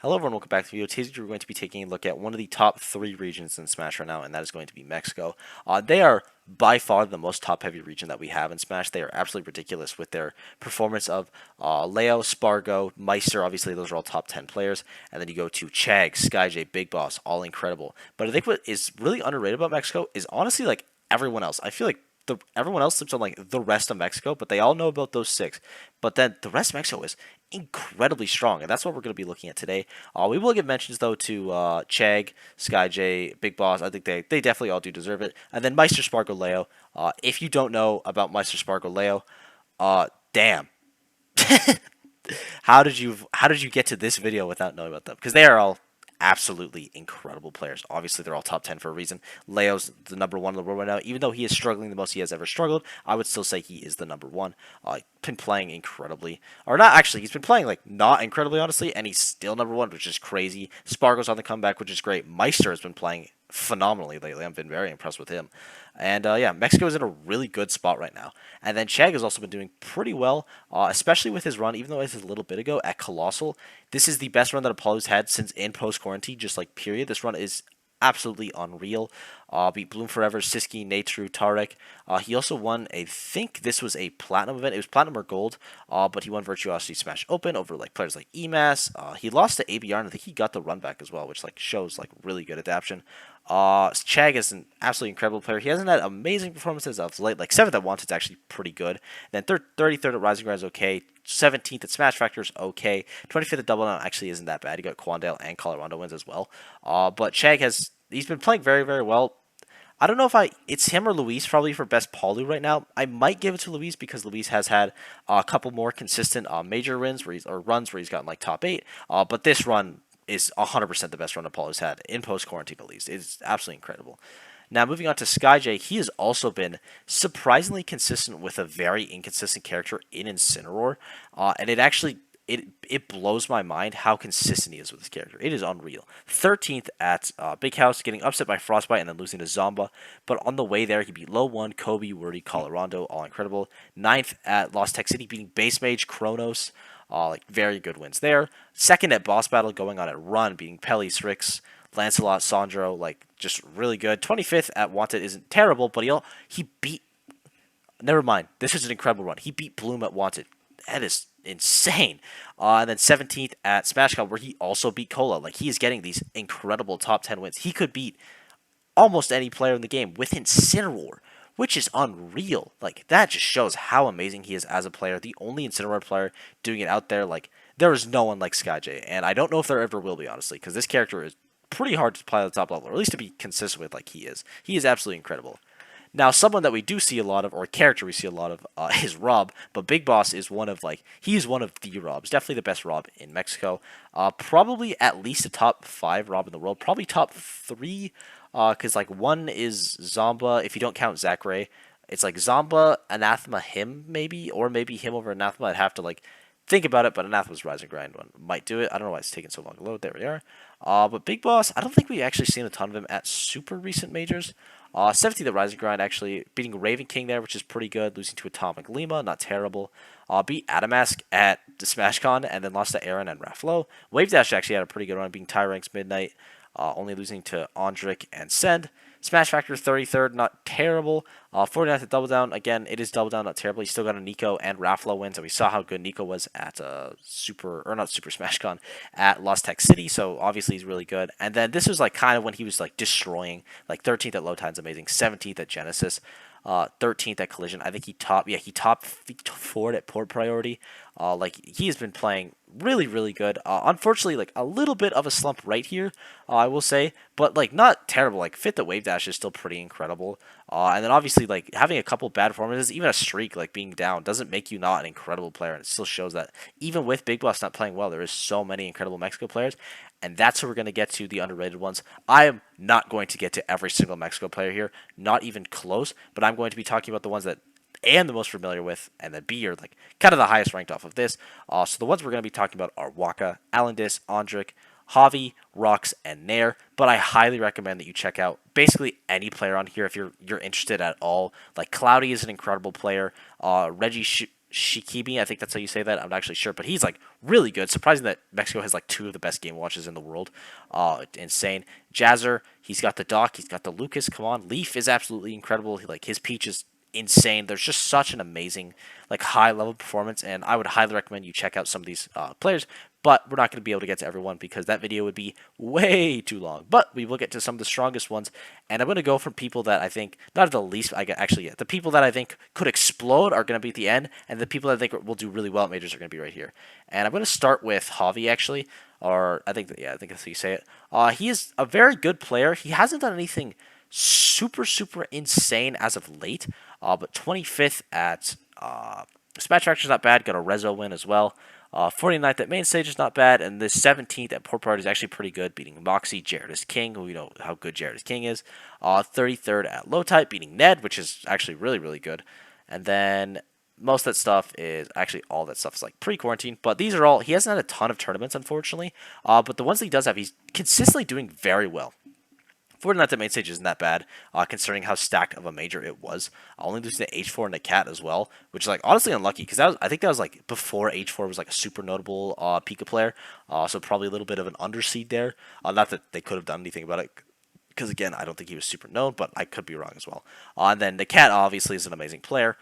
Hello everyone, welcome back to the video. Today we're going to be taking a look at one of the top 3 regions in Smash right now, and that is going to be Mexico. They are by far the most top-heavy region that we have in Smash. They are absolutely ridiculous with their performance of Leo, Spargo, Meister. Obviously, those are all top 10 players. And then you go to Chag, Skyjay, Big Boss, all incredible. But I think what is really underrated about Mexico is honestly like everyone else. I feel like everyone else sleeps on like the rest of Mexico, but they all know about those 6. But then the rest of Mexico is incredibly strong, and that's what we're going to be looking at today. We will give mentions though to Chag, Skyjay, Big Boss. I think they definitely all do deserve it. And then Meister, Spargo, Leo. If you don't know about Meister, Spargo, Leo, damn. How did you get to this video without knowing about them? Because they are all absolutely incredible players. Obviously, they're all top 10 for a reason. Leo's the number 1 in the world right now. Even though he is struggling the most he has ever struggled, I would still say he is the number 1. Been playing incredibly. Or not actually, he's been playing like not incredibly, honestly, and he's still number 1, which is crazy. Spargo's on the comeback, which is great. Meister has been playing phenomenally lately. I've been very impressed with him. And yeah, Mexico is in a really good spot right now. And then Chag has also been doing pretty well, especially with his run, even though it was a little bit ago at Colossal. This is the best run that Apollo's had since in post-quarantine, just like period. This run is absolutely unreal. Beat Bloom Forever, Siski, Natru, Tarek. He also won, I think this was a Platinum event. It was Platinum or Gold, but he won Virtuosity Smash Open over like players like EMAS. He lost to ABR, and I think he got the run back as well, which like shows like really good adaptation. Chag is an absolutely incredible player. He hasn't had amazing performances of late. Like 7th at Wanted's actually pretty good. Then 33rd at Rising Ground is okay. 17th at Smash Factor is okay. 25th at Double Down actually isn't that bad. He got Quandale and Colorado wins as well. But Chag he's been playing very, very well. I don't know if it's him or Luis probably for best Palu right now. I might give it to Luis because Luis has had a couple more consistent major wins runs where he's gotten like top 8. But this run is 100% the best run Apollo's had in post-quarantine at least. It's absolutely incredible. Now, moving on to Skyjay, he has also been surprisingly consistent with a very inconsistent character in Incineroar, and it blows my mind how consistent he is with this character. It is unreal. 13th at Big House, getting upset by Frostbite and then losing to Zomba, but on the way there, he beat Low 1, Kobe, Wordy, Colorado, all incredible. 9th at Lost Tech City, beating Base Mage, Kronos, like very good wins there. 2nd at Boss Battle, going on at Run, beating Pelly, Strix, Lancelot, Sandro, like just really good. 25th at Wanted isn't terrible, but he beat. Never mind. This is an incredible run. He beat Bloom at Wanted. That is insane. And then 17th at Smash Cup, where he also beat Cola. Like he is getting these incredible top 10 wins. He could beat almost any player in the game with Incineroar, which is unreal. Like that just shows how amazing he is as a player. The only Incineroar player doing it out there. Like there is no one like Skyjay, and I don't know if there ever will be, honestly, because this character is pretty hard to play at the top level, or at least to be consistent with like he is. He is absolutely incredible. Now, someone that we do see a lot of, or a character we see a lot of, is R.O.B, but Big Boss is one of, like, he's one of the R.O.Bs. Definitely the best R.O.B in Mexico. Probably at least a top 5 R.O.B in the world. Probably top 3, because, like, 1 is Zomba, if you don't count Zachary. It's, like, Zomba, Anathema, him, maybe, or maybe him over Anathema. I'd have to, like, think about it, but Anathema's Rising Grind one might do it. I don't know why it's taking so long to load. There we are. But Big Boss, I don't think we've actually seen a ton of him at super recent majors. 17th at Rising Grind, actually beating Raven King there, which is pretty good. Losing to Atomic Lima, not terrible. Beat Adamask at the SmashCon, and then lost to Aaron and Raflo. Wave Dash actually had a pretty good run, beating Tyranx Midnight, only losing to Ondrik and Send. Smash Factor 33rd, not terrible. 49th at Double Down, again, it is Double Down, not terrible. He still got a Nico and Raflo wins, and we saw how good Nico was at not Super SmashCon, at Lost Tech City, so obviously he's really good. And then this was like kind of when he was like destroying, like 13th at Low Tide's amazing, 17th at Genesis, 13th at Collision. I think he top 4 at Port Priority. Like he has been playing really, really good. Unfortunately, like a little bit of a slump right here, I will say, but like not terrible. Like 5th at Wave Dash is still pretty incredible. And then obviously like having a couple bad performances, even a streak like being down doesn't make you not an incredible player. And it still shows that even with Big Boss not playing well, there is so many incredible Mexico players. And that's who we're going to get to, the underrated ones. I am not going to get to every single Mexico player here, not even close, but I'm going to be talking about the ones that I am the most familiar with, and then B are like kind of the highest ranked off of this. So the ones we're going to be talking about are Waka, Allendis, Ondrik, Javi, Rox, and Nair. But I highly recommend that you check out basically any player on here if you're interested at all. Like Cloudy is an incredible player. Reggie Shikibi, I think that's how you say that. I'm not actually sure, but he's like really good. Surprising that Mexico has like two of the best game watches in the world. Insane. Jazzer, he's got the Doc, he's got the Lucas. Come on, Leaf is absolutely incredible. Like his Peach is insane. There's just such an amazing, like high level performance, and I would highly recommend you check out some of these players. But we're not going to be able to get to everyone because that video would be way too long. But we will get to some of the strongest ones, and I'm going to go from people that I think, not the least, the people that I think could explode are going to be at the end, and the people that I think will do really well at majors are going to be right here. And I'm going to start with Javi, actually, or I think that's how you say it. He is a very good player. He hasn't done anything super insane as of late, but 25th at Smash Factor's not bad. Got a Rezo win as well. 49th at main stage is not bad, and the 17th at Port Party is actually pretty good, beating Moxie, Jared is King, who we know how good Jared is King is. 33rd at low type, beating Ned, which is actually really good. And then most of that stuff is actually all that stuff is like pre-quarantine, but these are all, he hasn't had a ton of tournaments, unfortunately. But the ones that he does have, he's consistently doing very well. 49th at main stage isn't that bad, considering how stacked of a major it was. Only losing to H4 and the Cat as well, which is like honestly unlucky because I think that was like before H4 was like a super notable Pika player, so probably a little bit of an underseed there. Not that they could have done anything about it, because again, I don't think he was super known, but I could be wrong as well. And then the Cat obviously is an amazing player.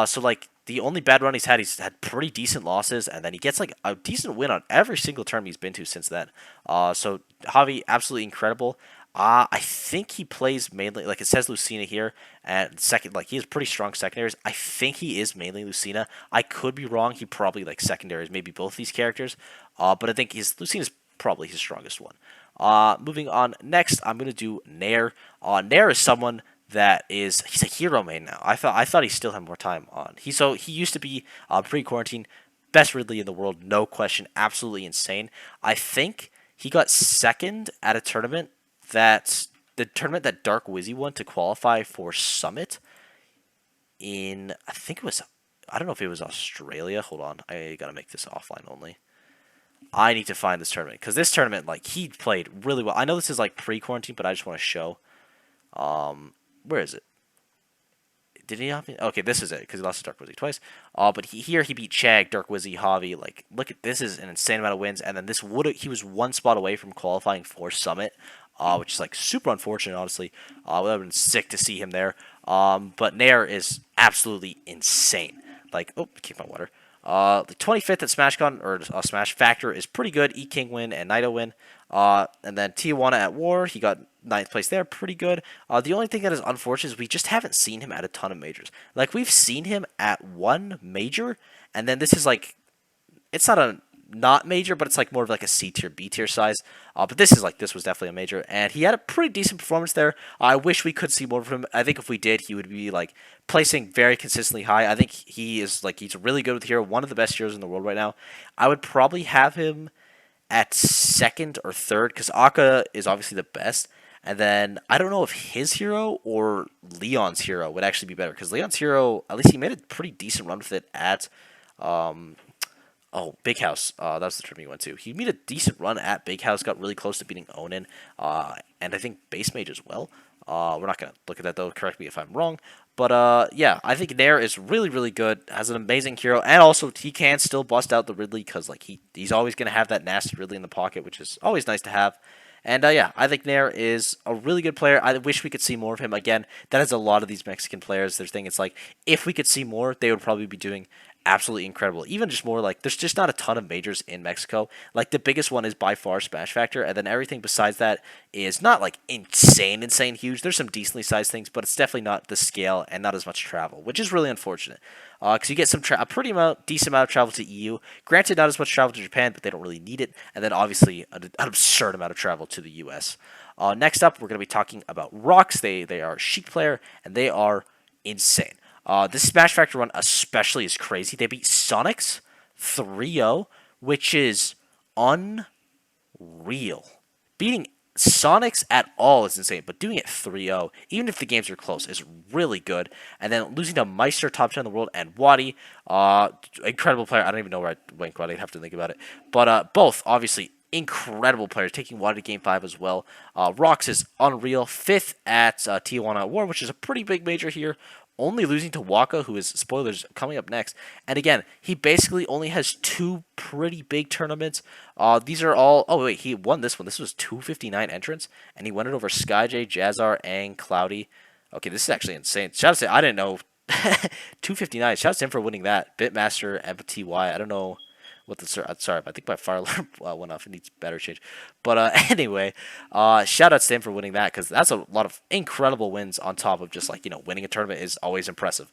So like the only bad run he's had pretty decent losses, and then he gets like a decent win on every single term he's been to since then. So Javi, absolutely incredible. I think he plays mainly, like it says Lucina here, and second, like he has pretty strong secondaries. I think he is mainly Lucina. I could be wrong. He probably like secondaries, maybe both these characters. But I think Lucina's probably his strongest one. Moving on, next I'm gonna do Nair. Nair is someone that he's a hero main now. I thought he still had more time on. He used to be pre-quarantine best Ridley in the world, no question, absolutely insane. I think he got second at a tournament the tournament that Dark Wizzy won to qualify for Summit in, I think it was, I don't know if it was Australia. Hold on, I gotta make this offline only. I need to find this tournament because this tournament, like, he played really well. I know this is like pre-quarantine, but I just want to show. Where is it? Did he not? Okay, this is it because he lost to Dark Wizzy twice. But he beat Chag, Dark Wizzy, Javi. Like, look at this, is an insane amount of wins, and then he was one spot away from qualifying for Summit. Which is like super unfortunate, honestly. It would have been sick to see him there. But Nair is absolutely insane. Like, oh, keep my water. The 25th at SmashCon, or Smash Factor, is pretty good. E-King win and Naito win. And then Tijuana at War, he got 9th place there, pretty good. The only thing that is unfortunate is we just haven't seen him at a ton of majors. Like, we've seen him at one major, and then this is like, it's not major, but it's like more of like a C tier, B tier size. But this was definitely a major, and he had a pretty decent performance there. I wish we could see more of him. I think if we did, he would be like placing very consistently high. I think he's really good with the hero, one of the best heroes in the world right now. I would probably have him at second or third because Waka is obviously the best. And then I don't know if his hero or Leon's hero would actually be better because Leon's hero, at least he made a pretty decent run with it at Big House. That was the tournament he went to. He made a decent run at Big House, got really close to beating Onin, and I think Base Mage as well. We're not going to look at that, though. Correct me if I'm wrong. But, yeah, I think Nair is really good, has an amazing hero, and also he can still bust out the Ridley because like he's always going to have that nasty Ridley in the pocket, which is always nice to have. And, yeah, I think Nair is a really good player. I wish we could see more of him. Again, that is a lot of these Mexican players. Their thing, it's like, if we could see more, they would probably be doing absolutely incredible. Even just more, like, there's just not a ton of majors in Mexico. Like, the biggest one is by far Smash Factor, and then everything besides that is not, like, insane huge. There's some decently sized things, but it's definitely not the scale and not as much travel, which is really unfortunate. Because you get a decent amount of travel to EU. Granted, not as much travel to Japan, but they don't really need it. And then, obviously, an absurd amount of travel to the US. Next up, we're going to be talking about Rocks. They are a Sheik player, and they are insane. This Smash Factor run especially is crazy. They beat Sonics 3-0, which is unreal. Beating Sonics at all is insane, but doing it 3-0, even if the games are close, is really good. And then losing to Meister, top 10 in the world, and Wadi, incredible player. I don't even know where I went Wadi. I'd have to think about it. But both, obviously, incredible players, taking Wadi to Game 5 as well. Rox is unreal, 5th at Tijuana War, which is a pretty big major here. only losing to Waka, who is, spoilers, coming up next. And again, he basically only has two pretty big tournaments. These are all. Oh wait, he won this one. This was 259 entrants, and he won it over Skyjay, Jazzar, and Cloudy. Okay, this is actually insane. Shout out to, I didn't know. 259. Shout out to him for winning that. Bitmaster, MTY. I don't know what the sorry, I think my fire alarm went off. It needs better change. But anyway, shout out to him for winning that, because that's a lot of incredible wins on top of just like, winning a tournament is always impressive.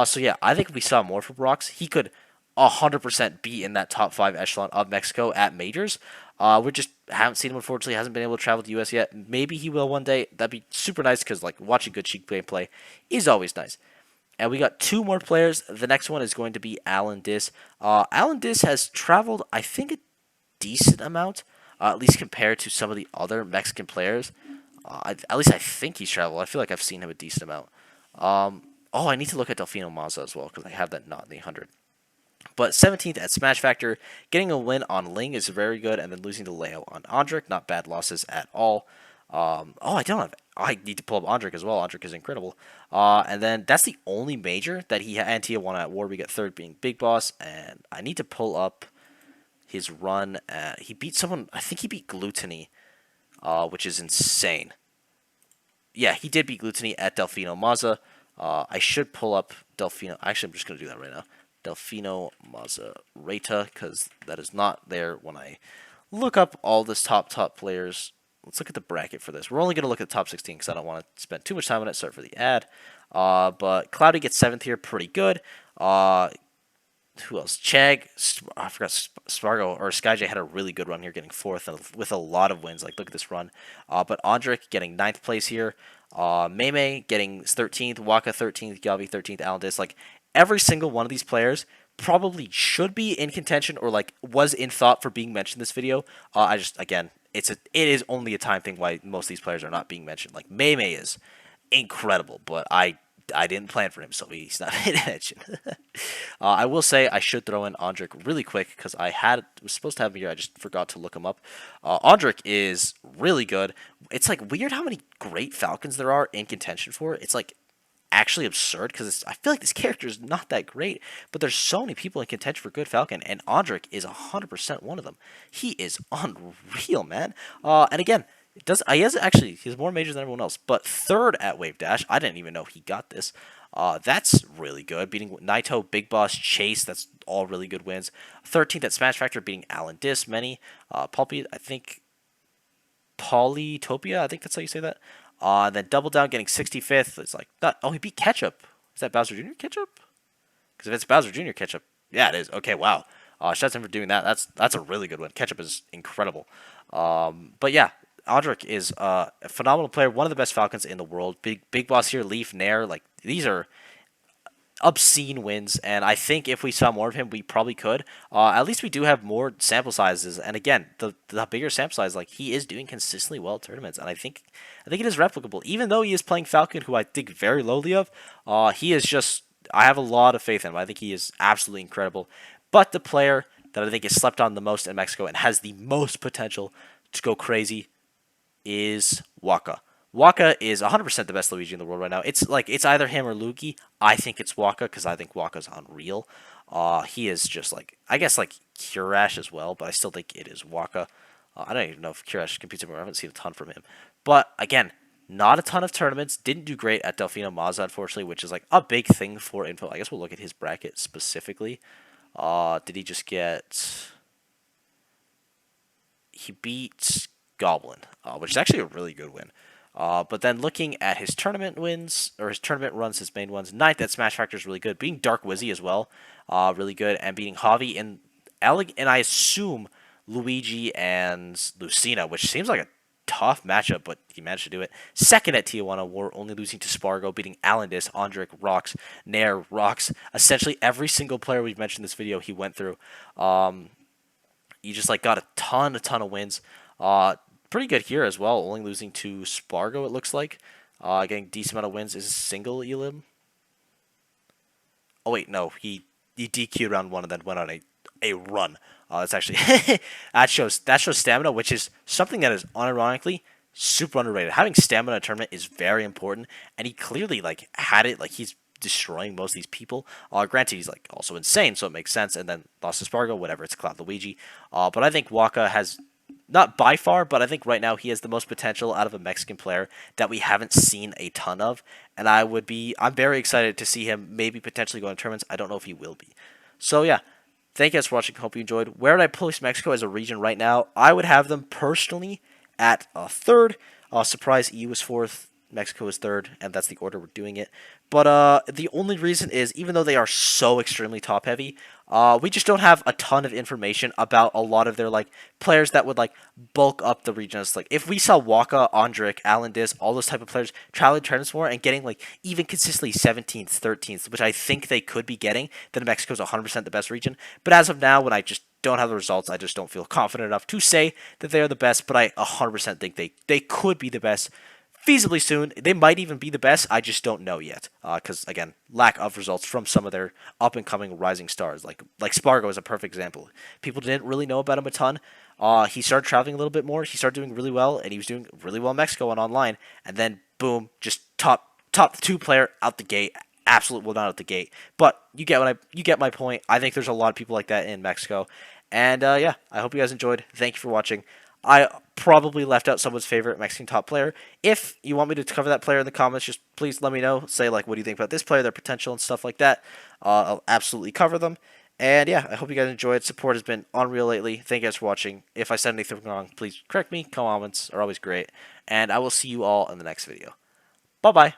So yeah, I think if we saw more from Brox, he could 100% be in that top 5 echelon of Mexico at majors. We just haven't seen him, unfortunately. Hasn't been able to travel to the US yet. Maybe he will one day. That'd be super nice, because like watching good Sheik play is always nice. And we got two more players. The next one is going to be Allendis. Allendis has traveled, I think, a decent amount, at least compared to some of the other Mexican players. At least I think he's traveled. I feel like I've seen him a decent amount. I need to look at Delfino Maza as well, because I have that not in the 100. But 17th at Smash Factor, getting a win on Ling is very good, and then losing to Leo on Ondrik, not bad losses at all. I need to pull up Ondrik as well. Ondrik is incredible. And then that's the only major that he and Tia won at War. We get third being Big Boss, and I need to pull up his run. He beat someone. I think he beat Gluttony, which is insane. Yeah, he did beat Gluttony at Delfino Maza. I should pull up Delfino. Actually, I'm just going to do that right now. Delfino Maza Reta, because that is not there when I look up all this top players. Let's look at the bracket for this. We're only going to look at the top 16 because I don't want to spend too much time on it. Sorry for the ad. But Cloudy gets 7th here. Pretty good. Who else? Chag. I forgot Spargo or Skyjay had a really good run here, getting 4th with a lot of wins. Like, look at this run. But Ondrik getting 9th place here. Meme getting 13th. Waka 13th. Javi 13th. Allendis. Like, every single one of these players probably should be in contention or like was in thought for being mentioned in this video. It is only a time thing why most of these players are not being mentioned. Like Meme is incredible, but I didn't plan for him, so he's not mentioned. I will say I should throw in Ondrik really quick, because was supposed to have him here. I just forgot to look him up. Ondrik is really good. It's like weird how many great Falcons there are in contention for. It's like actually absurd, because I feel like this character is not that great, but there's so many people in contention for good Falcon, and Ondrik is 100% one of them. He is unreal, man. And again, he has more majors than everyone else, but 3rd at Wave Dash. I didn't even know he got this. That's really good. Beating Naito, Big Boss, Chase. That's all really good wins. 13th at Smash Factor, beating Allendis, many. Polytopia, I think that's how you say that. Then Double Down getting 65th. It's like, he beat Ketchup. Is that Bowser Jr. Ketchup? Because if it's Bowser Jr. Ketchup, yeah, it is. Okay, wow. Shout out to him for doing that. That's a really good one. Ketchup is incredible. But yeah, Ondrik is a phenomenal player. One of the best Falcons in the world. Big Boss here, Leaf, Nair. Like, these are obscene wins, and I think if we saw more of him, we probably could. At least we do have more sample sizes, and again, the bigger sample size, like, he is doing consistently well at tournaments, and I think it is replicable. Even though he is playing Falcon, who I think very lowly of, he is just. I have a lot of faith in him. I think he is absolutely incredible. But the player that I think is slept on the most in Mexico and has the most potential to go crazy is Waka. Waka is 100% the best Luigi in the world right now. It's either him or Luigi. I think it's Waka, because I think Waka's unreal. He is just like, I guess like Kurash as well, but I still think it is Waka. I don't even know if Kurash competes anymore. I haven't seen a ton from him. But again, not a ton of tournaments. Didn't do great at Delfino Maza, unfortunately, which is like a big thing for info. I guess we'll look at his bracket specifically. Did he just get... He beat Goblin, which is actually a really good win. But then looking at his tournament wins, or his tournament runs, his main ones, 9th at Smash Factor is really good. Beating Dark Wizzy as well, really good. And beating Javi and I assume Luigi and Lucina, which seems like a tough matchup, but he managed to do it. 2nd at Tijuana War, only losing to Spargo, beating Allendis, Ondrik, Rocks, Nair, Rocks. Essentially every single player we've mentioned in this video he went through. He just like got a ton of wins. Pretty good here as well, only losing to Spargo, it looks like. Getting decent amount of wins. Is a single Elim? Oh, wait, no. He DQ'd round 1 and then went on a run. That's actually... that shows stamina, which is something that is unironically super underrated. Having stamina in a tournament is very important, and he clearly, like, had it. Like, he's destroying most of these people. Granted, he's like also insane, so it makes sense. And then Lost Espargo, whatever, it's Cloud Luigi. But I think Waka has, not by far, but I think right now he has the most potential out of a Mexican player that we haven't seen a ton of. And I'm very excited to see him maybe potentially go in tournaments. I don't know if he will be. So yeah, thank you guys for watching. Hope you enjoyed. Where would I place Mexico as a region right now? I would have them personally at third. Surprise, EU is fourth. Mexico is third, and that's the order we're doing it. But the only reason is, even though they are so extremely top heavy, we just don't have a ton of information about a lot of their like players that would like bulk up the regions. Like if we saw Waka, Ondrik, Allendis, all those type of players traveling tournaments more and getting like even consistently 17th, 13th, which I think they could be getting, then Mexico's 100% the best region. But as of now, when I just don't have the results, I just don't feel confident enough to say that they are the best. But I 100% think they could be the best feasibly soon. They might even be the best. I just don't know yet. Because, again, lack of results from some of their up-and-coming rising stars. Like Spargo is a perfect example. People didn't really know about him a ton. He started traveling a little bit more. He started doing really well, and he was doing really well in Mexico and online. And then, boom, just top 2 player out the gate. Absolute, well, not out the gate. But you get my point. I think there's a lot of people like that in Mexico. And, yeah, I hope you guys enjoyed. Thank you for watching. I probably left out someone's favorite Mexican top player. If you want me to cover that player in the comments, just please let me know. Say, like, what do you think about this player, their potential, and stuff like that. I'll absolutely cover them. And, yeah, I hope you guys enjoyed. Support has been unreal lately. Thank you guys for watching. If I said anything wrong, please correct me. Comments are always great. And I will see you all in the next video. Bye-bye.